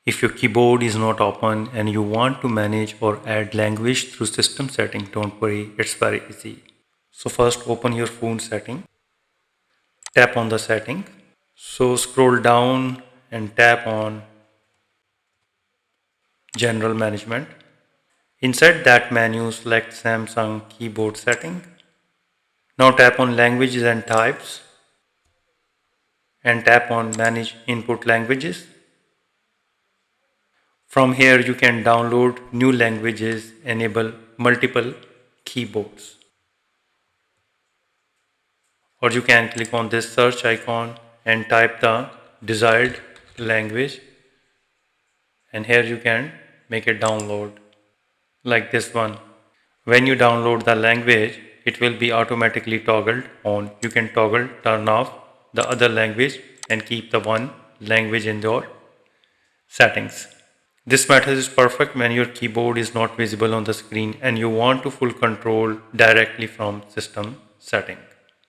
If your keyboard is not open and you want to manage or add language through system setting, don't worry, it's very easy. So first open your phone setting, tap on the setting. So scroll down and tap on General Management. Inside that menu, select Samsung keyboard setting. Now tap on Languages and Types and tap on Manage Input Languages. From here you can download new languages, enable multiple keyboards. Or you can click on this search icon and type the desired language, and here you can make a download like this one. When you download the language, it will be automatically toggled on. You can toggle turn off the other language and keep the one language in your settings. This method is perfect when your keyboard is not visible on the screen and you want to full control directly from system setting.